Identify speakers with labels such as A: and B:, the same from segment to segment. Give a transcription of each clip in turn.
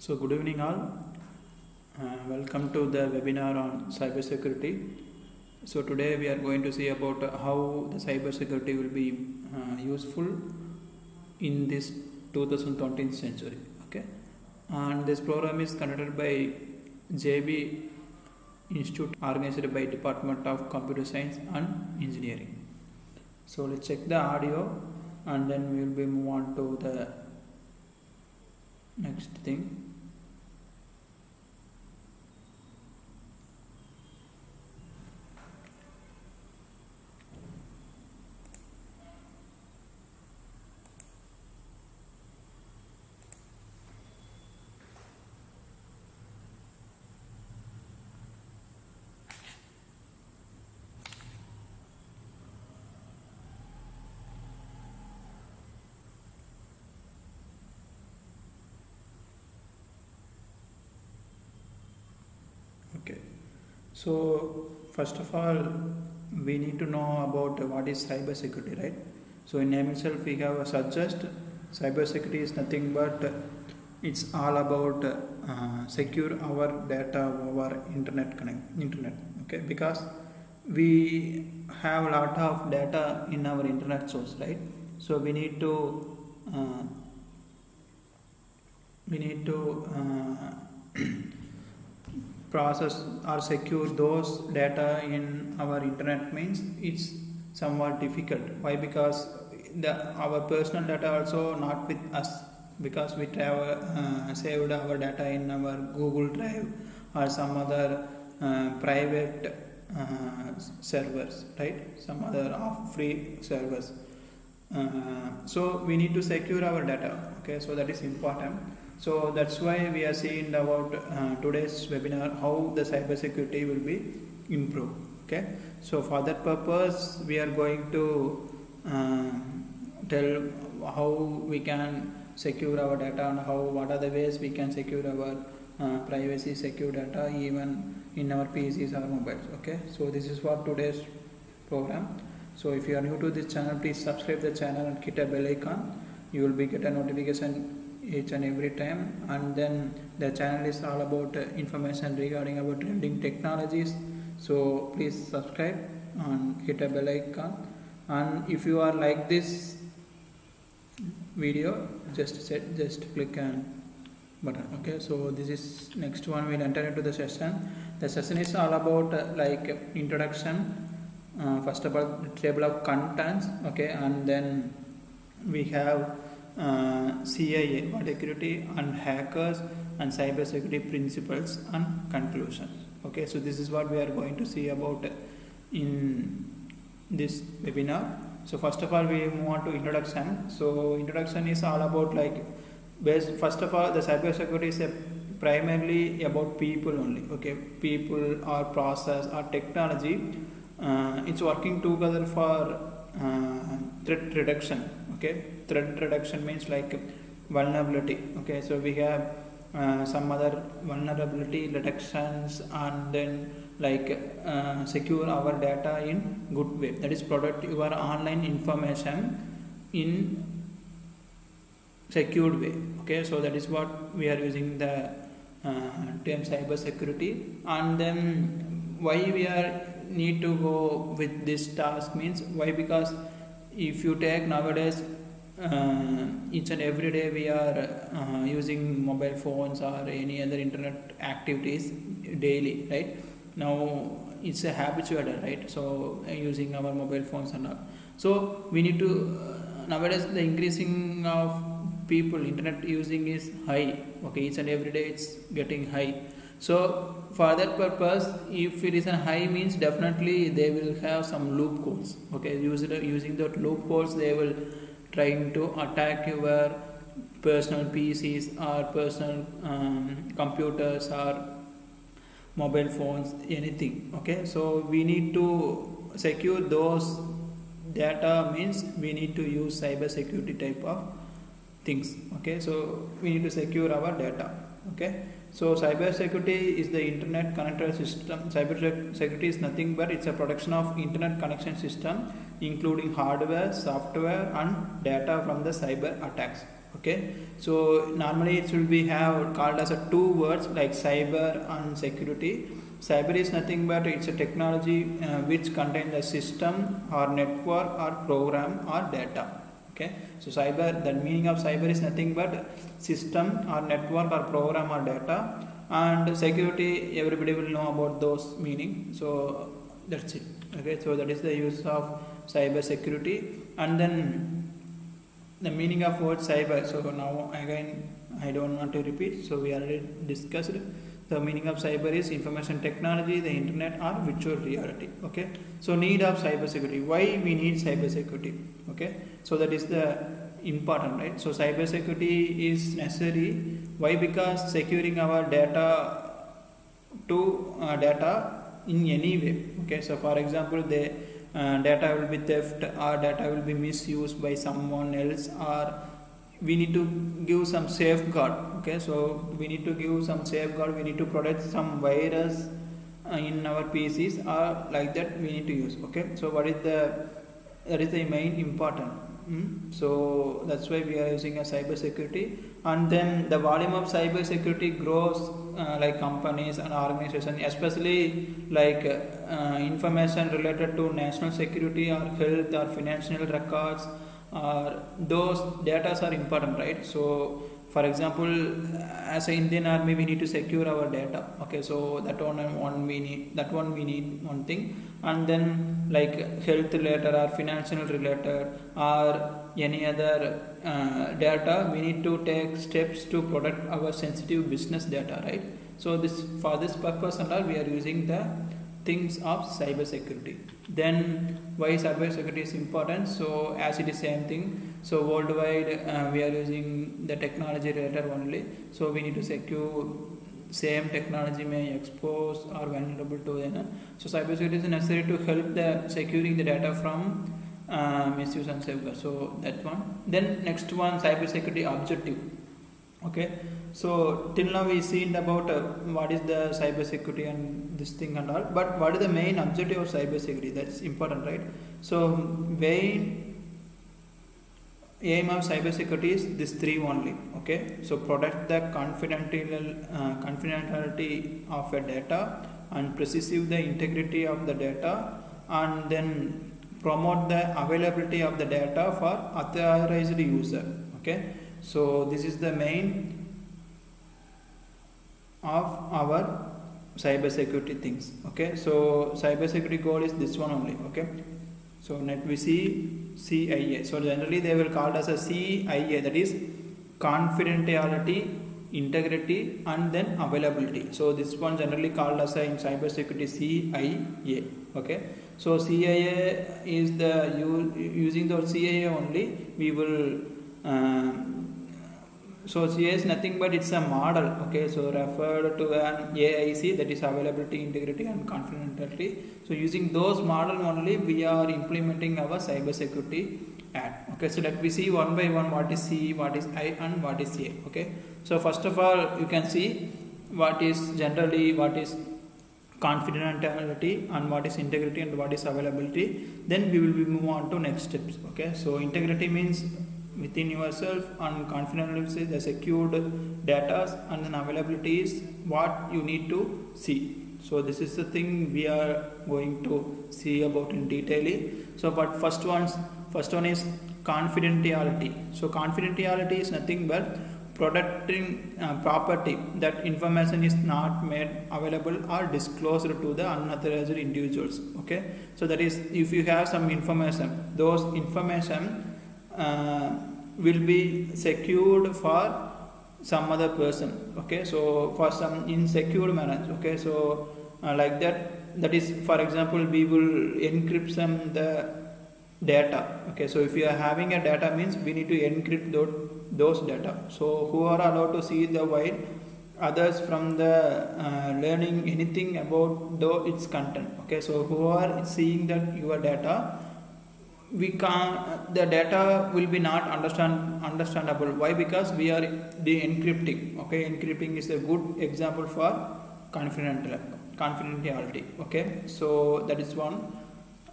A: So good evening all. Welcome to the webinar on cybersecurity. So today we are going to see about how the cybersecurity will be useful in this 2020th century. Okay, and this program is conducted by JB Institute, organized by Department of Computer Science and Engineering. So let's check the audio and then we will be move on to the next thing. Okay, so first of all, we need to know about what is cybersecurity, right? So in name itself, we have suggest cybersecurity is nothing but it's all about secure our data over internet. Okay, because we have a lot of data in our internet source, right? So we need to process or secure those data in our internet means it's somewhat difficult. Why? Because our personal data also not with us, because we have saved our data in our Google Drive or some other private servers, right? Some other free servers. So we need to secure our data. Okay, so that is important. So that's why we are seeing about today's webinar how the cybersecurity will be improved. Okay, so for that purpose we are going to tell how we can secure our data and what are the ways we can secure our privacy, secure data even in our PCs or mobiles. Okay, so this is for today's program. So if you are new to this channel, please subscribe the channel and hit a bell icon. You will be get a notification each and every time, and then the channel is all about information regarding about trending technologies. So please subscribe and hit a bell icon, and if you are like this video, just click on button. Okay, so this is next one. We'll enter into the session. The session is all about like introduction, first of all table of contents. Okay, and then we have CIA, security and hackers, and cybersecurity principles and conclusions. Okay, so this is what we are going to see about in this webinar. So first of all, we move on to introduction. So introduction is all about like first of all, the cybersecurity is primarily about people only. Okay, people or process or technology. It's working together for threat reduction. Okay, threat reduction means like vulnerability. Okay, so we have some other vulnerability reductions, and then like secure our data in good way, that is protect your online information in secured way. Okay, so that is what we are using the term cyber security. And then why we are need to go with this task means why, because if you take nowadays each and every day we are using mobile phones or any other internet activities daily, right? Now it's a habitual, right? So using our mobile phones and all. So we need to nowadays the increasing of people internet using is high. Okay, each and every day it's getting high. So for that purpose, if it is a high means definitely they will have some loopholes. Okay, using that loopholes they will trying to attack your personal PCs or personal computers or mobile phones, anything. Okay, so we need to secure those data means we need to use cyber security type of things. Okay, so we need to secure our data. Okay, so cyber security is the internet connected system. Cyber security is nothing but it's a protection of internet connection system, including hardware, software and data from the cyber attacks. Okay, so normally it should be have called as a two words like cyber and security. Cyber is nothing but it's a technology which contains a system or network or program or data. Okay, so cyber, the meaning of cyber is nothing but system or network or program or data, and security everybody will know about those meaning. So that's it. Okay, so that is the use of cyber security. And then the meaning of word cyber, so now again I don't want to repeat, so we already discussed. The meaning of cyber is information technology, the internet or virtual reality. Okay, so need of cyber security, why we need cyber security? Okay, so that is the important, right? So cyber security is necessary. Why? Because securing our data to data in any way. Okay, so for example the data will be theft or data will be misused by someone else, or we need to give some safeguard. Okay, so we need to give some safeguard, we need to protect some virus in our PCs, or like that we need to use. Okay, so what is the, that is the main important. So that's why we are using a cyber security. And then the volume of cyber security grows like companies and organizations, especially like information related to national security or health or financial records, or those data are important, right? So for example, as an Indian army we need to secure our data. Okay, so that one we need, that one we need one thing. And then like health related or financial related or any other data, we need to take steps to protect our sensitive business data, right? So this, for this purpose and all, we are using the things of cyber security. Then why cyber security is important? So as it is same thing, so worldwide we are using the technology related only, so we need to secure same technology may expose or vulnerable to them. So cybersecurity is necessary to help the securing the data from misuse and safeguard. So that one. Then next one, cybersecurity objective. Okay, so till now we seen about what is the cybersecurity and this thing and all, but what is the main objective of cybersecurity? That's important, right? So main aim of cybersecurity is this three only. Okay, so protect the confidentiality of a data and preserve the integrity of the data, and then promote the availability of the data for authorized user. Okay, so this is the main of our cybersecurity things. Okay, so cybersecurity goal is this one only. Okay, so net we see CIA. So generally they will call as a CIA, that is confidentiality, integrity and then availability. So this one generally called as a in cybersecurity CIA. Okay, so CIA is the using the CIA only we will so CIA is nothing but it's a model. Okay, so referred to an AIC, that is availability, integrity and confidentiality. So using those model only we are implementing our cybersecurity act. Okay, so let we see one by one what is C, what is I and what is A. Okay, so first of all you can see what is generally what is confidentiality and what is integrity and what is availability. Then we will move on to next steps. Okay, so integrity means within yourself, and confidentiality is the secured data, and then availability is what you need to see. So this is the thing we are going to see about in detail. So but first one is confidentiality. So confidentiality is nothing but protecting property, that information is not made available or disclosed to the unauthorized individuals. Okay, so that is if you have some information, those information will be secured for some other person. Okay, so for some insecure manner. Okay, so like that is for example we will encrypt some the data. Okay, so if you are having a data means we need to encrypt those data. So who are allowed to see the while others from the learning anything about its content. Okay, so who are seeing that your data, we can't, the data will be not understandable. Why? Because we are de-encrypting. Okay, encrypting is a good example for confidentiality. Okay, so that is one.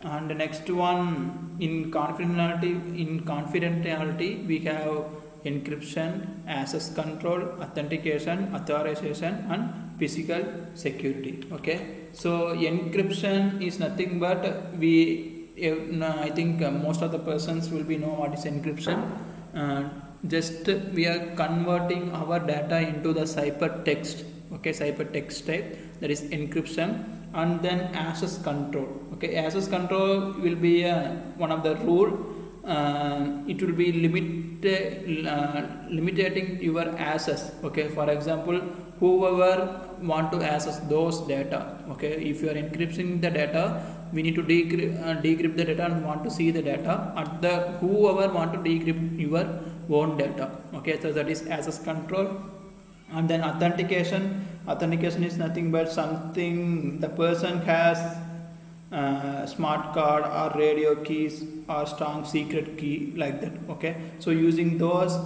A: And the next one, in confidentiality we have encryption, access control, authentication, authorization, and physical security. Okay, so encryption is nothing but I think most of the persons will be know what is encryption. Just we are converting our data into the ciphertext. Okay, ciphertext type, that is encryption. And then access control. Okay, access control will be one of the rule. It will be limiting your access. Okay, for example, whoever want to access those data. Okay, if you are encrypting the data, we need to decrypt the data and want to see the data. At the whoever want to decrypt your own data. Okay, so that is access control. And then authentication. Authentication is nothing but something the person has smart card or radio keys or strong secret key, like that. Okay, so using those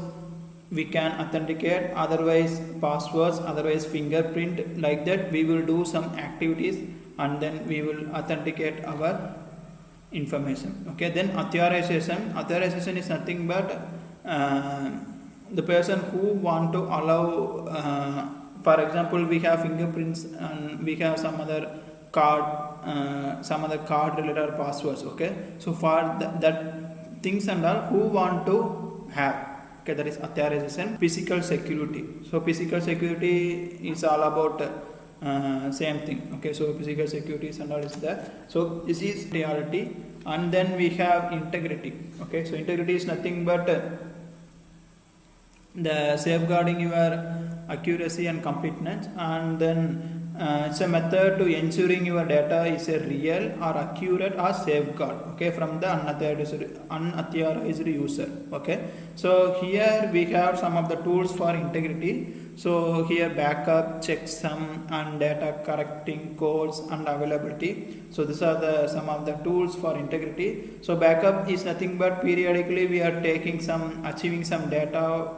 A: we can authenticate, otherwise passwords, otherwise fingerprint, like that. We will do some activities and then we will authenticate our information. Okay, then authorization. Authorization is nothing but the person who want to allow, for example, we have fingerprints and we have some other card related passwords. Okay, so for that things and all who want to have. Okay, that is authorization. Physical security. So physical security is all about same thing. Okay, so physical security and all is there. So this is reality. And then we have integrity. Okay, so integrity is nothing but the safeguarding your accuracy and completeness, and then it's a method to ensuring your data is a real or accurate or safeguard, okay, from the unauthorized user. Okay, so here we have some of the tools for integrity. So here backup, checksum, and data correcting codes and availability. So these are the some of the tools for integrity. So backup is nothing but periodically we are achieving some data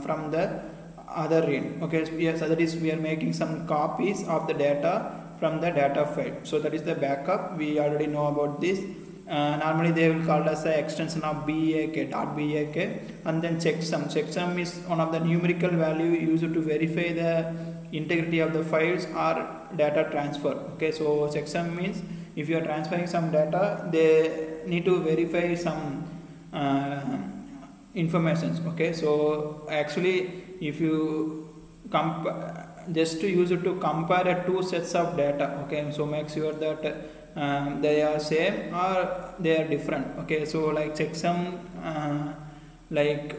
A: from the other end. Okay, so that is we are making some copies of the data from the data file. So that is the backup. We already know about this. Normally they will call as the extension of BAK, .BAK, and then checksum. Checksum is one of the numerical value used to verify the integrity of the files or data transfer. Okay, so checksum means if you are transferring some data, they need to verify some informations. Okay, so actually if you just to use it to compare two sets of data. Okay, so make sure that they are same or they are different. Okay, so like checksum, like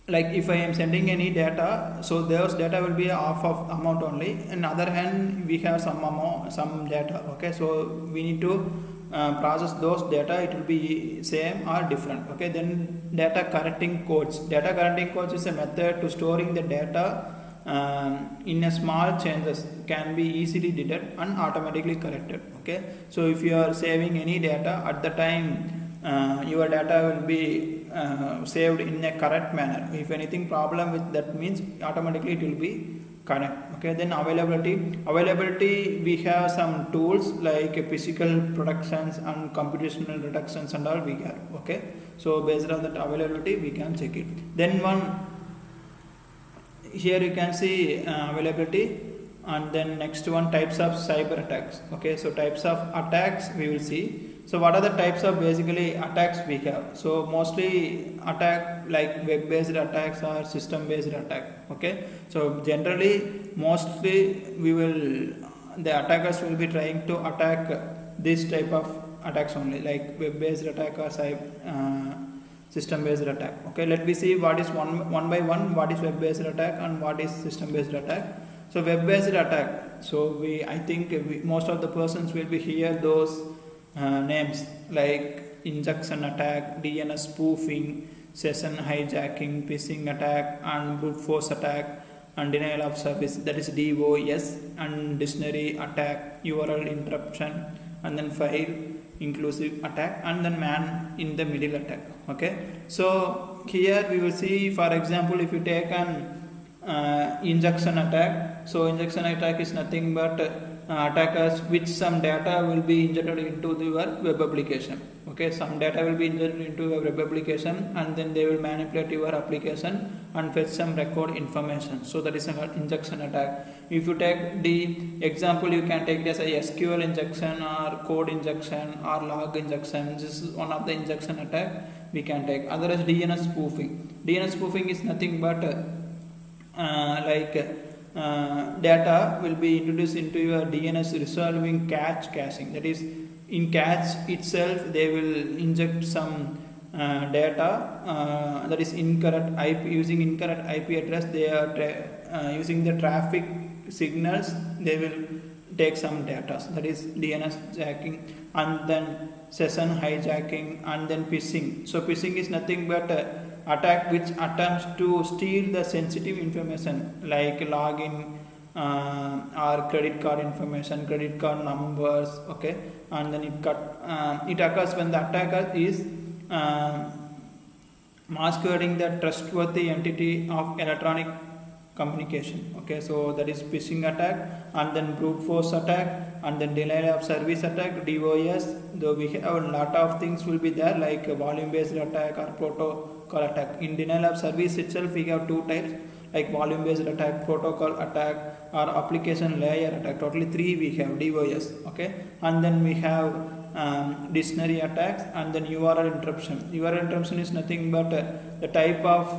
A: if I am sending any data, so those data will be half of amount only. On other hand, we have some amount, some data. Okay, so we need to process those data, it will be same or different. Okay, then data correcting codes. Data correcting codes is a method to storing the data in a small changes, can be easily detected and automatically corrected. Okay, so if you are saving any data, at the time your data will be saved in a correct manner. If anything problem with that means automatically it will be correct. Okay, then availability we have some tools like physical protections and computational reductions and all we have. Okay, so based on that availability we can check it. Then here you can see availability, and then next one, types of cyber attacks. Okay, so types of attacks we will see. So what are the types of basically attacks we have? So mostly attack like web based attacks or system based attack. Okay, so generally mostly the attackers will be trying to attack this type of attacks only, like web based attack or system based attack. Okay, let me see what is one by one, what is web based attack and what is system based attack. So web based attack, so I think most of the persons will be hear those names like injection attack, DNS spoofing, session hijacking, phishing attack, and brute force attack, and denial of service, that is DOS, and dictionary attack, URL interruption, and then file inclusive attack, and then man in the middle attack. Okay, so here we will see, for example, if you take an injection attack. So injection attack is nothing but attackers which some data will be injected into your web application. Okay, some data will be injected into your web application, and then they will manipulate your application and fetch some record information. So that is an injection attack. If you take the example, you can take it as a SQL injection or code injection or log injection. This is one of the injection attack we can take. Other is DNS spoofing. DNS spoofing is nothing but data will be introduced into your DNS resolving caching. That is, in cache itself they will inject some data that is incorrect IP. Using incorrect IP address, they are using the traffic signals, they will take some data. That is DNS jacking, and then session hijacking, and then phishing. So phishing is nothing but attack which attempts to steal the sensitive information like login or credit card information, credit card numbers. Okay, and then it occurs when the attacker is masquerading the trustworthy entity of electronic communication. Okay, so that is phishing attack, and then brute force attack, and then denial of service attack, DOS. Though we have a lot of things will be there like volume based attack or protocol attack. In denial of service itself we have two types like volume based attack, protocol attack, or application layer attack. Totally three we have, DOS. Okay, and then we have dictionary attacks, and then URL interruption. URL interruption is nothing but the type of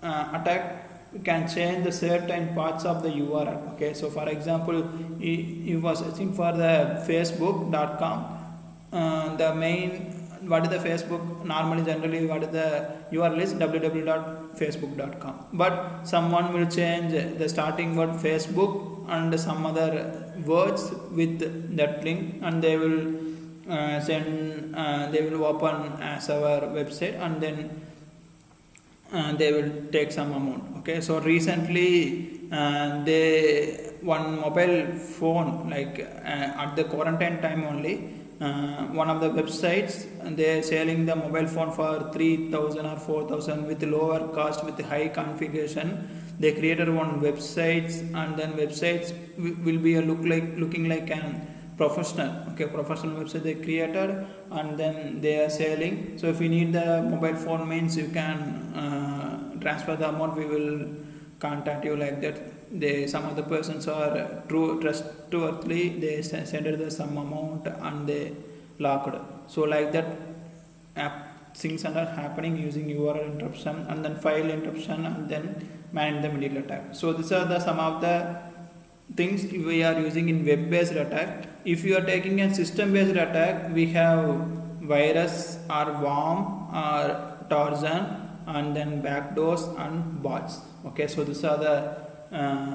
A: attack can change the certain parts of the URL. Okay, so for example, you was searching for the facebook.com, the main, what is the Facebook, normally generally what is the URL is www.facebook.com, but someone will change the starting word Facebook and some other words with that link, and they will they will open as our website, and then they will take some amount. Okay, so recently one mobile phone, like at the quarantine time only, one of the websites, they are selling the mobile phone for 3,000 or 4,000 with lower cost, with high configuration. They created one websites, and then websites will be looking like an professional. Okay, professional website they created, and then they are selling. So if you need the mobile phone, means you can transfer the amount, we will contact you, like that. Some of the persons are trustworthy, they send some amount and they locked. So like that things are happening using URL interruption, and then file interruption, and then man the middle attack. So these are some of the things we are using in web based attack. If you are taking a system based attack, we have virus or worm or Tarzan, and then backdoors and bots. Okay, so these are the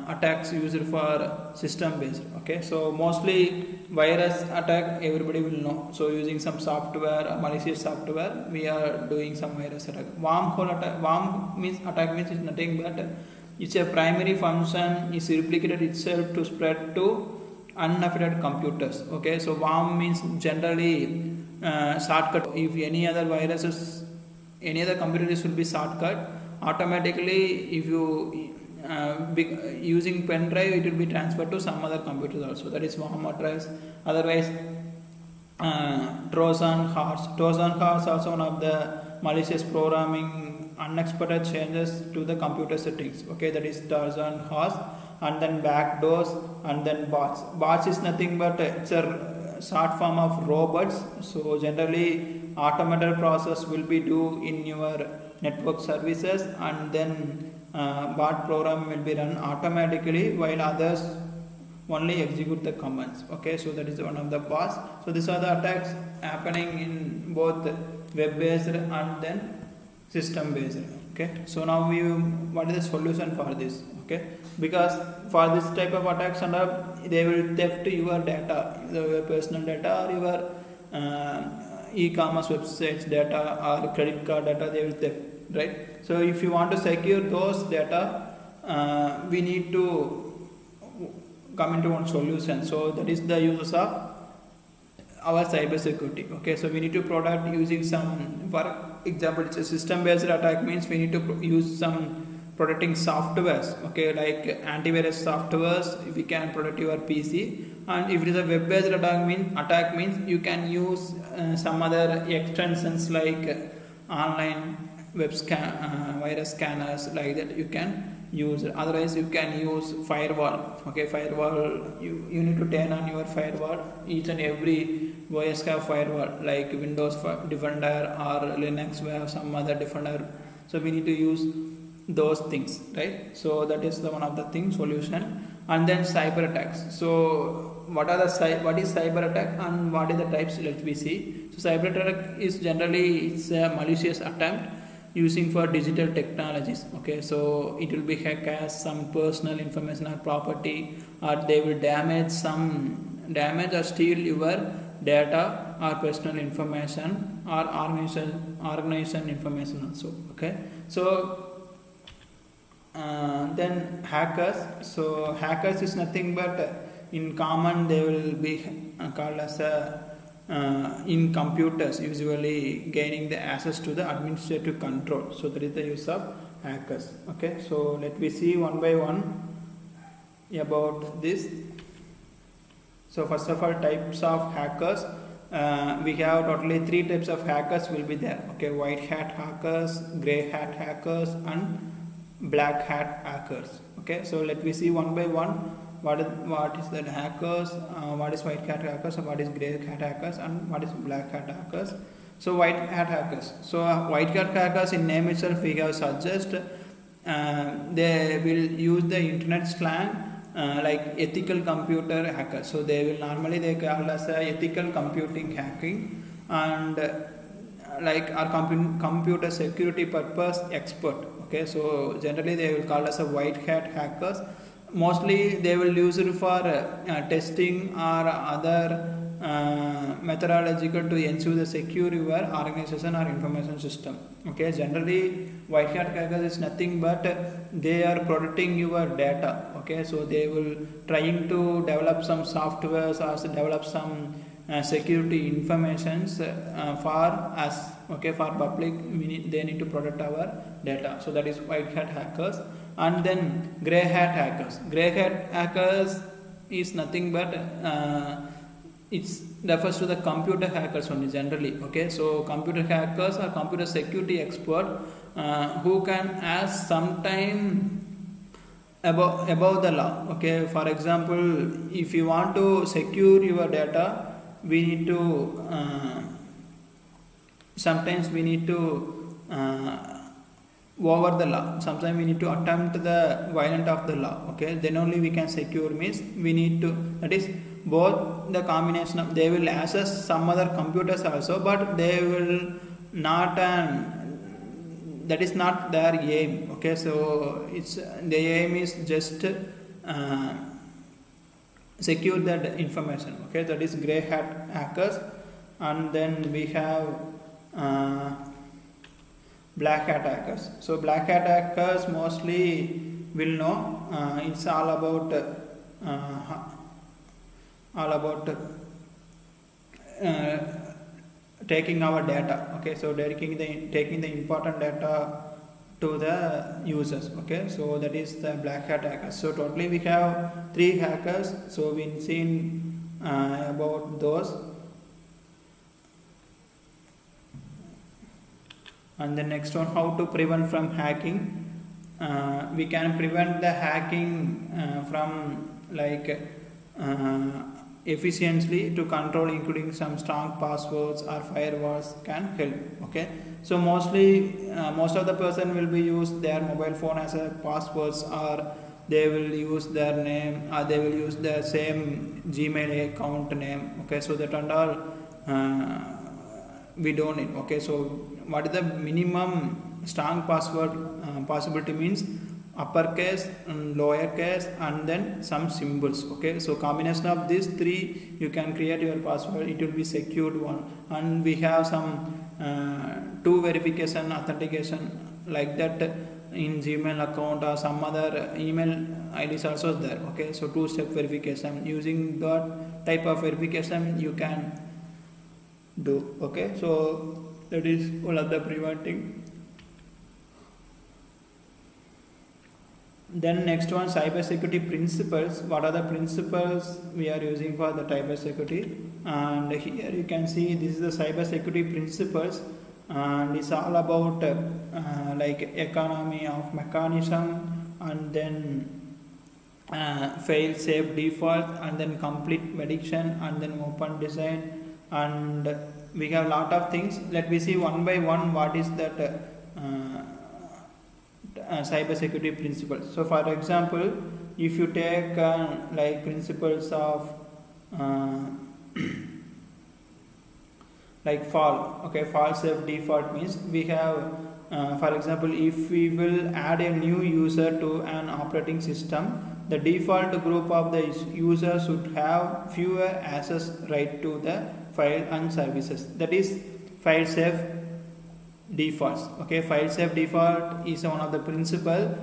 A: attacks used for system based. Okay, so mostly virus attack everybody will know. So using some software, malicious software, we are doing some virus attack. Worm means attack means it's nothing but it's a primary function is replicated itself to spread to unaffected computers. Okay, so worm means generally shortcut. If any other viruses, any other computer will be shortcut, automatically if you using pen drive, it will be transferred to some other computers also. That is worm address. Otherwise Trojan horse also one of the malicious programming, unexpected changes to the computer settings. Okay, that is Trojan horse. And then backdoors, and then bots is nothing but it's a short form of robots. So generally automated process will be do in your network services, and then bot program will be run automatically while others only execute the commands. Okay, so that is one of the bots. So these are the attacks happening in both web based and then system based. Okay, so now what is the solution for this? Okay, because for this type of attacks, and they will theft your data, your personal data, or your e-commerce websites data or credit card data, they will theft, right? So if you want to secure those data, we need to come into one solution. So that is the use of our cybersecurity. Okay, so we need to protect using some, for example, it's a system based attack means we need to use some protecting softwares, okay, like antivirus softwares, we can protect your PC. And if it is a web-based attack means you can use some other extensions like online virus scanners, like that you can use. Otherwise you can use firewall, okay. Firewall, you need to turn on your firewall. Each and every OS have firewall, like Windows Defender or Linux we have some other Defender, so we need to use those things, right? So that is the one of the thing solution. And then cyber attacks. So what is cyber attack and what is the types? Let me see. So cyber attack is generally it's a malicious attempt using for digital technologies, okay. So it will be hack as some personal information or property, or they will damage or steal your data or personal information or organization information also, okay. So then hackers. So hackers is nothing but in common they will be called as in computers, usually gaining the access to the administrative control. So that is the use of hackers, okay. So let me see one by one about this. So first of all, types of hackers. We have totally 3 types of hackers will be there, okay. White hat hackers, grey hat hackers, and black hat hackers, okay. So let me see one by one what is that hackers, what is white hat hackers, what is grey hat hackers, and what is black hat hackers. So white hat hackers. So white hat hackers, in name itself we have suggest they will use the internet slang like ethical computer hackers. So they call as ethical computing hacking, and like our computer security purpose expert, okay. So generally they will call as a white hat hackers. Mostly they will use it for testing or other methodological to ensure the secure your organization or information system, okay. Generally white hat hackers is nothing but they are protecting your data, okay. So they will trying to develop some softwares or develop some security informations for us, okay. For public they need to protect our data. So that is white hat hackers. And then grey hat hackers. Grey hat hackers is nothing but it refers to the computer hackers only generally, okay. So computer hackers are computer security expert who can ask sometime above the law, okay. For example, if you want to secure your data, we need to sometimes we need to over the law. Sometimes we need to attempt the violent of the law, okay. Then only we can secure means we need to, that is both the combination of, they will access some other computers also, but they will not that is not their aim, okay. So it's the aim is just secure that information, okay. That is grey hat hackers. And then we have black hat hackers. So black hat hackers mostly will know it's all about taking our data, okay. So taking the important data to the users, okay. So that is the black hat hackers. So totally we have 3 hackers. So we've seen about those. And the next one, how to prevent from hacking. We can prevent the hacking from like efficiently to control, including some strong passwords or firewalls can help, okay. So mostly most of the person will be use their mobile phone as a passwords, or they will use their name, or they will use the same Gmail account name, okay. So that and all we don't need, okay. So what is the minimum strong password possibility means uppercase and lowercase and then some symbols, okay. So combination of these 3 you can create your password, it will be secured one. And we have some 2 verification authentication like that in Gmail account or some other email IDs also there, okay. So 2-step verification, using that type of verification you can do, okay. So that is one of the preventing. Then next one, cybersecurity principles. What are the principles we are using for the cybersecurity? And here you can see this is the cybersecurity principles, and it's all about like economy of mechanism, and then fail safe default, and then complete prediction, and then open design, and we have lot of things. Let me see one by one what is that cybersecurity principles. So for example, if you take like principles of like fall, okay, fall safe default means we have for example, if we will add a new user to an operating system, the default group of the user should have fewer access right to the file and services. That is file safe defaults. Okay, file safe default is one of the principle.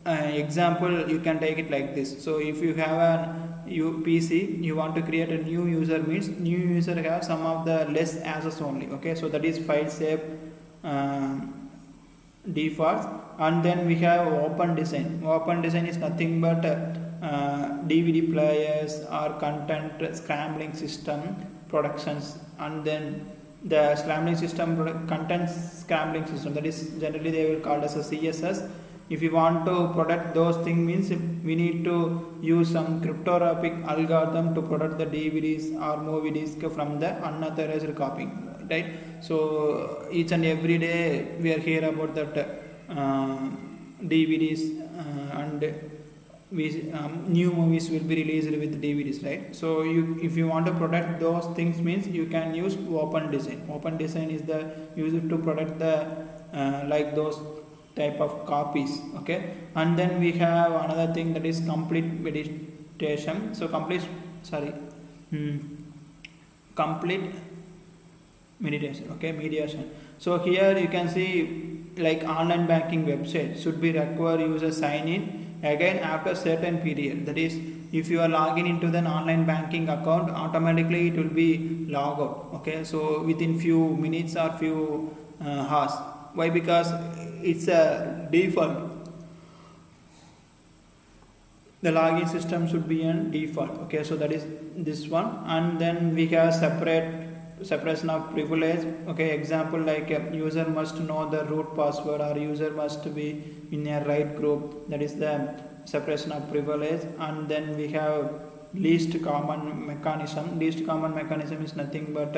A: Example, you can take it like this. So if you have a PC, you want to create a new user, means new user have some of the less access only. Okay, so that is file safe defaults. And then we have open design. Open design is nothing but DVD players or content scrambling system productions, and then the scrambling system content scrambling system, that is generally they will call as a CSS. If you want to protect those things, means we need to use some cryptographic algorithm to protect the DVDs or movie disc from the unauthorized copying, right? So each and every day we are hear about that DVDs and new movies will be released with DVDs, right? So if you want to protect those things, means you can use open design. Open design is the used to protect the like those type of copies. Okay, and then we have another thing, that is complete meditation. So complete meditation. Okay, mediation. So here you can see like online banking website should be require user sign in again after certain period. That is, if you are logging into the online banking account, automatically it will be log out. Okay, so within few minutes or few hours. Why? Because it's a default. The login system should be a default. Okay, so that is this one. And then we have separation of privilege. Okay, example like a user must know the root password, or user must be in a right group. That is the separation of privilege. And then we have least common mechanism. Least common mechanism is nothing but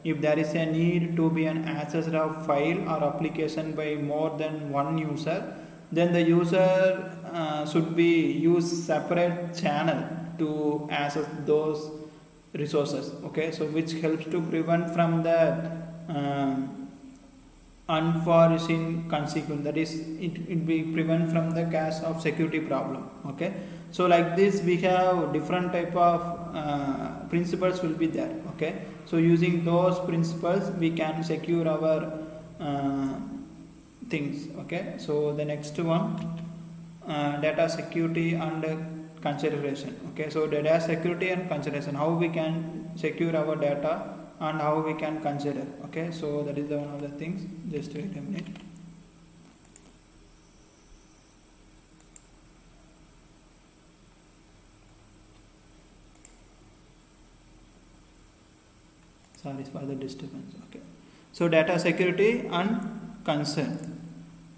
A: if there is a need to be an access of file or application by more than one user, then the user should be use separate channel to access those resources. Okay, so which helps to prevent from the unforeseen consequence. That is, it be prevent from the case of security problem. Okay, so like this we have different type of principles will be there. Okay, so using those principles we can secure our things. Okay, so the next one, data security and consideration. Okay, so data security and consideration, how we can secure our data and how we can consider. Okay, so that is the one of the things. Just wait a minute. Sorry for the disturbance. Okay, so data security and concern.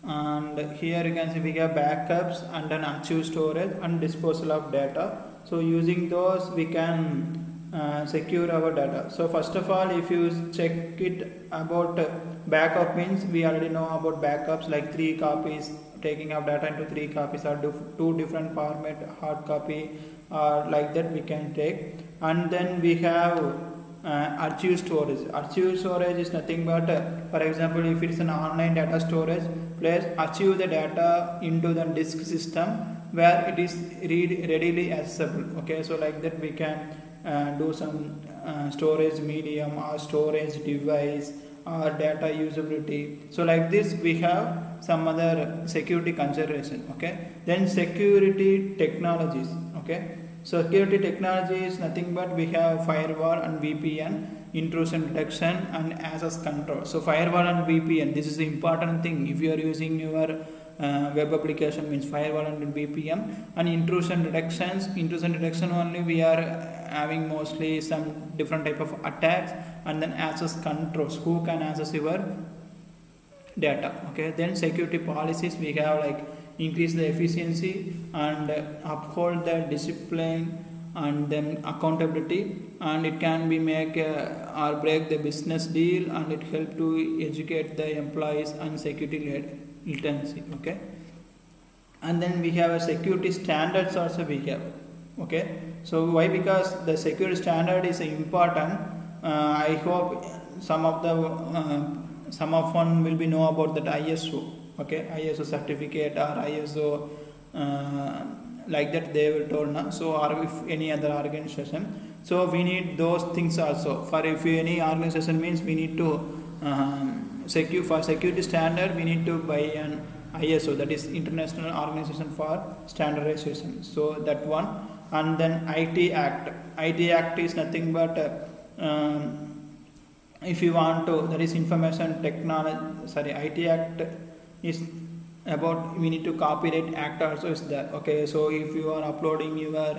A: And here you can see we have backups and then archive storage and disposal of data. So using those we can secure our data. So first of all, if you check it about backup, means we already know about backups, like 3 copies, taking of data into 3 copies or 2 different format, hard copy or like that we can take. And then we have archive storage. Archive storage is nothing but for example, if it's an online data storage, please archive the data into the disk system where it is readily accessible. Okay, so like that we can do some storage medium or storage device or data usability. So like this we have some other security consideration. Okay, then security technologies. Okay, so security technology is nothing but we have firewall and VPN, intrusion detection and access control. So firewall and VPN, this is the important thing. If you are using your web application means firewall and BPM. And intrusion detection only we are having mostly some different type of attacks, and then access controls, who can access your data. Okay, then security policies, we have like increase the efficiency and uphold the discipline and then accountability, and it can be make or break the business deal, and it help to educate the employees and security literacy. Okay, and then we have a security standards also we have. Okay, so why? Because the security standard is important. I hope some of one will be know about that ISO. Okay, ISO certificate or ISO like that they will told now. So or if any other organization, so we need those things also. For if any organization means we need to for security standard we need to buy an ISO, that is International Organization for Standardization. So that one. And then IT Act is nothing but if you want to, that is information technology, IT Act is about, we need to copyright act also is there. Okay, so if you are uploading your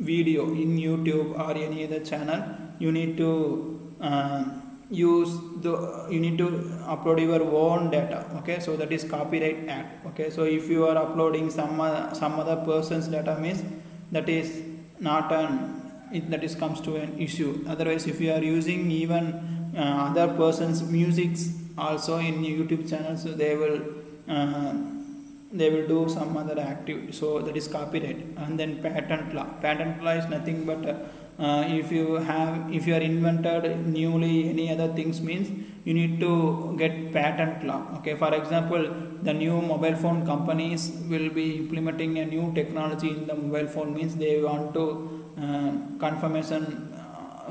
A: video in YouTube or any other channel, you need to you need to upload your own data. Okay, so that is copyright act. Okay, so if you are uploading some other person's data means that is not that is comes to an issue. Otherwise, if you are using even other person's musics also in YouTube channels, so they will do some other activity, so that is copyright. And then patent law is nothing but if you are invented newly any other things means you need to get patent law. Okay, for example, the new mobile phone companies will be implementing a new technology in the mobile phone means they want to confirmation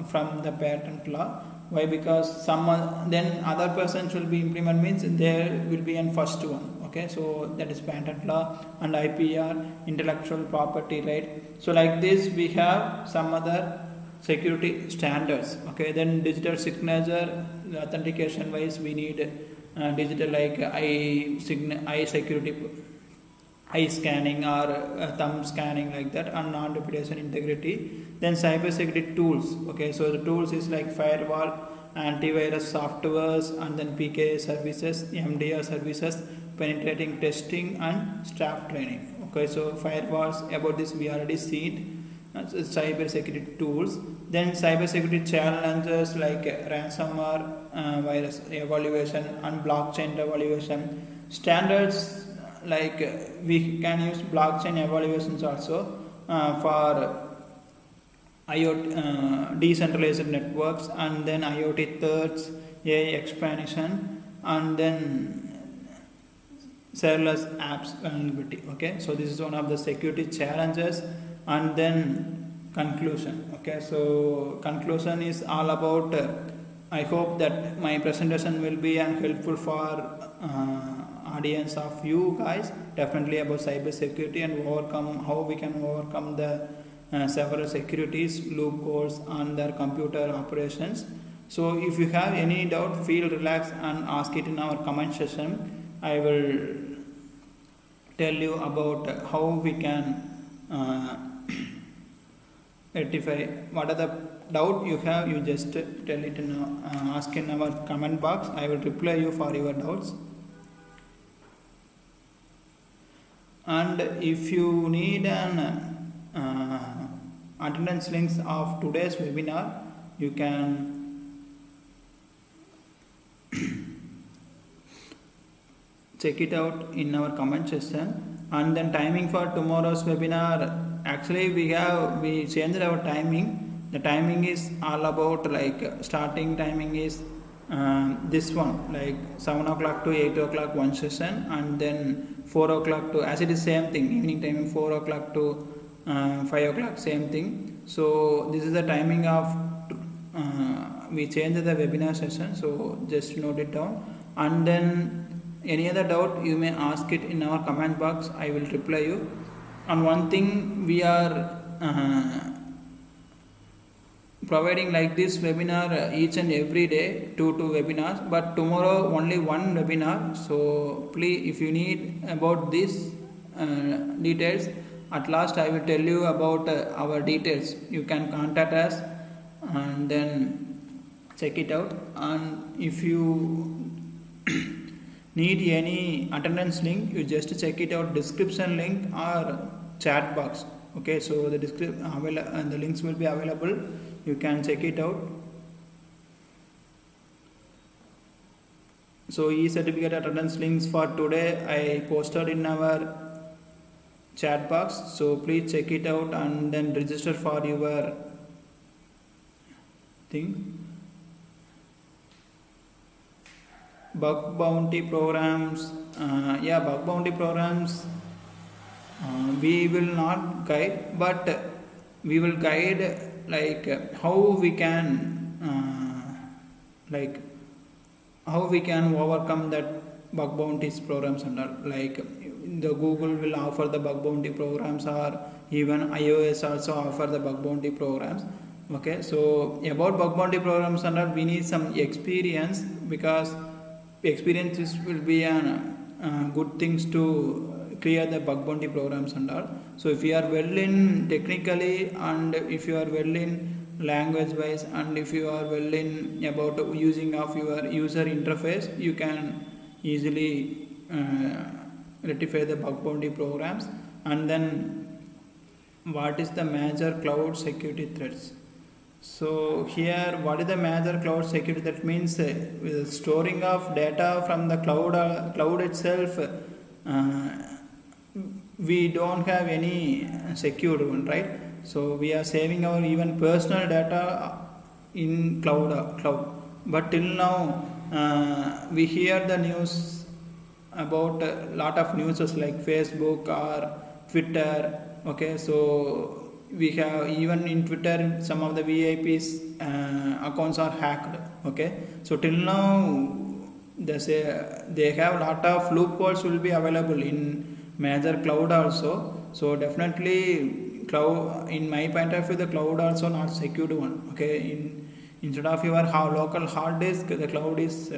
A: from the patent law. Why? Because then other persons will be implement means there will be an first one. Okay, so that is patent law. And IPR, intellectual property right. So like this we have some other security standards. Okay, then digital signature authentication wise we need digital like eye security, eye scanning or thumb scanning like that, and non-reputation integrity. Then cybersecurity tools. Okay, so the tools is like firewall, antivirus softwares, and then PKA services, MDR services, penetrating testing, and staff training. Okay, so firewalls, about this we already seen. Cybersecurity tools. Then cybersecurity challenges like ransomware, virus evaluation, and blockchain evaluation. Standards like we can use blockchain evaluations also for IoT decentralized networks, and then IoT thirds, AI expansion, and then serverless apps vulnerability. Okay, so this is one of the security challenges. And then conclusion. Okay, so conclusion is all about I hope that my presentation will be helpful for audience of you guys, definitely about cybersecurity and how we can overcome the several securities, loopholes on their computer operations. So if you have any doubt, feel relaxed and ask it in our comment section. I will tell you about how we can rectify. What are the doubt you have, you just tell it in ask in our comment box. I will reply you for your doubts. And if you need an attendance links of today's webinar, you can check it out in our comment section. And then timing for tomorrow's webinar, actually we changed our timing. The timing is all about like starting timing is this one, like 7 o'clock to 8 o'clock one session, and then 4 o'clock to, as it is same thing, evening timing 4 o'clock to 5 o'clock same thing. So this is the timing of we changed the webinar session, so just note it down. And then any other doubt you may ask it in our comment box, I will reply you. And one thing we are providing like this webinar each and every day, two webinars, but tomorrow only one webinar. So please, if you need about this details, at last I will tell you about our details. You can contact us and then check it out. And if you need any attendance link, you just check it out, description link or chat box. Okay, so the the links will be available. You can check it out. So e-certificate attendance links for today I posted in our chat box. So please check it out and then register for your thing. Bug bounty programs, bug bounty programs we will not guide, but we will guide how we can overcome that bug bounties programs, and like the Google will offer the bug bounty programs, or even iOS also offer the bug bounty programs. Okay, so about bug bounty programs, and we need some experience, because experiences will be good things to clear the bug bounty programs and all. So if you are well in technically, and if you are well in language wise, and if you are well in about using of your user interface, you can easily rectify the bug bounty programs. And then what is the major cloud security threats? So here, what is the major cloud security? That means with storing of data from the cloud itself, we don't have any secured one, right? So we are saving our even personal data in cloud. But till now, we hear the news about a lot of news like Facebook or Twitter. Okay, so we have even in Twitter some of the VIPs accounts are hacked. Okay, so till now they have a lot of loopholes will be available in major cloud also. So definitely cloud, in my point of view, the cloud also not secured one. Okay, instead of your local hard disk, the cloud is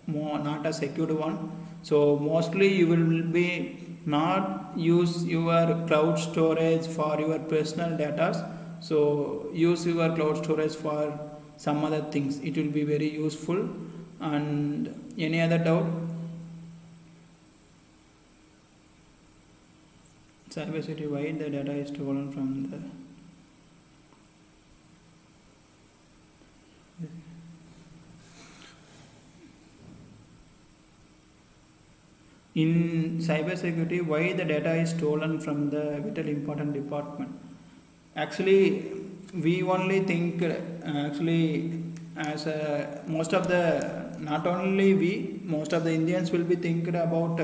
A: not a secured one. So mostly you will be not use your cloud storage for your personal data. So use your cloud storage for some other things. It will be very useful. And any other doubt? Cybersecurity, why the data is stolen from the in cybersecurity, why the data is stolen from the vital important department? Actually, we only think as most of the, not only we, most of the Indians will be thinking about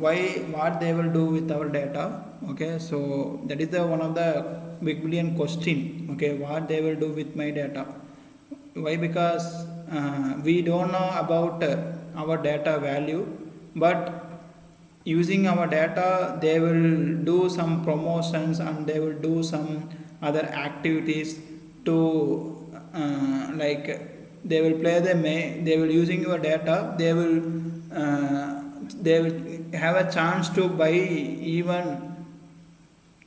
A: what they will do with our data. Okay, so that is the one of the big billion question. Okay, what they will do with my data? Why? Because we don't know about our data value, but using our data, they will do some promotions and they will do some other activities to they will play they will using your data, they will have a chance to buy even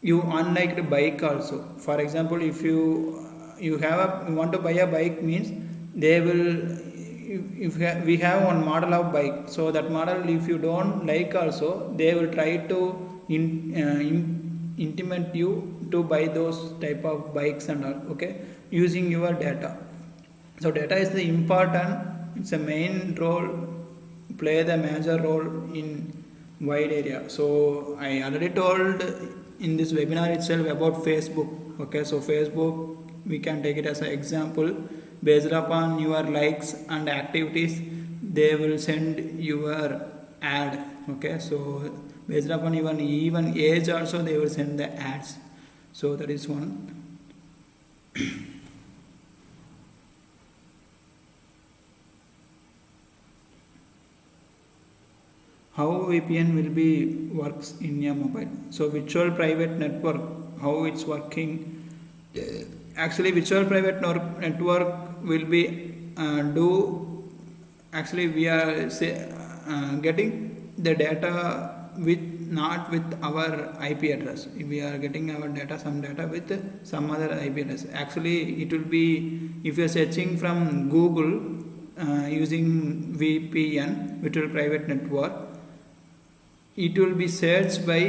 A: you unliked bike also. For example, if you want to buy a bike, means they will, we have one model of bike, so that model if you don't like also, they will try to intimate you to buy those type of bikes and all. Okay, using your data. So data is the important, it's a main role, play the major role in wide area. So I already told in this webinar itself about Facebook. Okay, so Facebook, we can take it as an example. Based upon your likes and activities, they will send your ad. Okay, so based upon even age also, they will send the ads. So that is one. How VPN will be works in your mobile? So virtual private network, how it's working? actually virtual private network will be do actually we are getting the data with not with our IP address. We are getting our data, some data with some other IP address. Actually it will be, if you are searching from Google using VPN, virtual private network, it will be searched by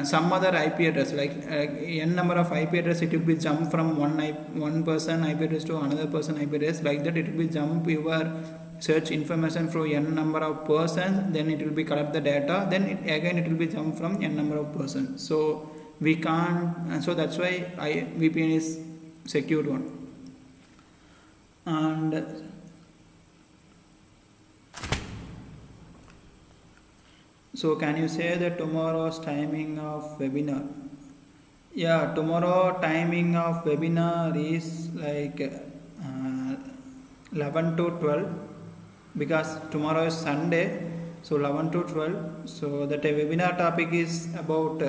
A: some other IP address, like n number of IP address. It will be jump from one person IP address to another person IP address. Like that, it will be jump your search information from n number of persons. Then it will be collect the data. Then again it will be jump from n number of persons. So we can't. So that's why VPN is secured one. And so can you say that tomorrow's timing of webinar? Yeah, tomorrow timing of webinar is like 11 to 12, because tomorrow is Sunday, so 11 to 12. So that webinar topic is about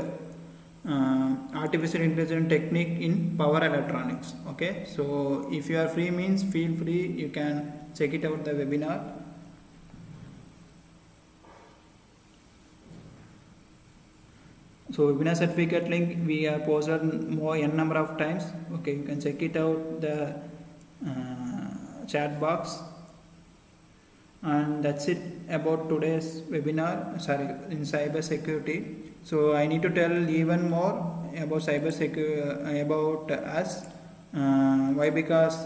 A: artificial intelligence technique in power electronics. Okay, so if you are free, means feel free, you can check it out the webinar. So webinar certificate link we have posted more n number of times. Okay, you can check it out the chat box. And that's it about today's webinar. Sorry, in cybersecurity. So I need to tell even more about cybersecurity, about us. Why? Because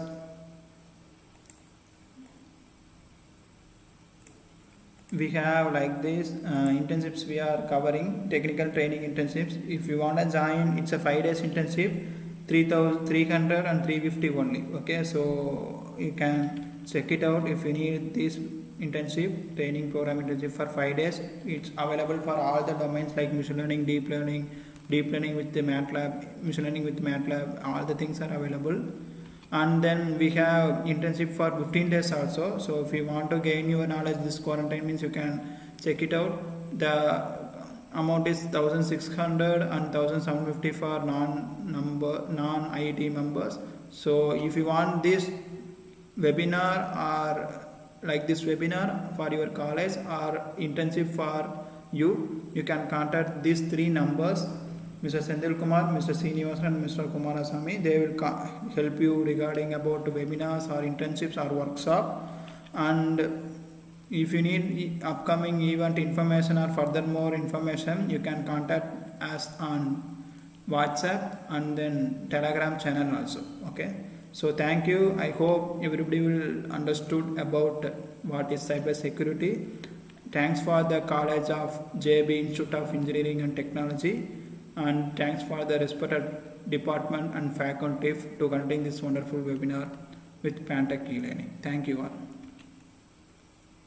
A: we have like this internships we are covering, technical training internships. If you want to join, it's a 5 days internship, 3,300 and 350 only. Okay, so you can check it out if you need this internship, training program internship for 5 days. It's available for all the domains like machine learning, deep learning with the MATLAB, machine learning with MATLAB, all the things are available. And then we have internship for 15 days also. So if you want to gain your knowledge this quarantine, means you can check it out. The amount is 1,600 and 1,750 for non-IIT members. So if you want this webinar or like this webinar for your college or internship for you, you can contact these 3 numbers, Mr. Senthil Kumar, Mr. Srinivasan and Mr. Kumarasamy. They will help you regarding about webinars or internships or workshop. And if you need upcoming event information or further more information, you can contact us on WhatsApp and then Telegram channel also. Okay, so thank you. I hope everybody will understood about what is cybersecurity. Thanks for the College of JB Institute of Engineering and Technology, and thanks for the respected department and faculty to conducting this wonderful webinar with pantechelearning. Thank you all.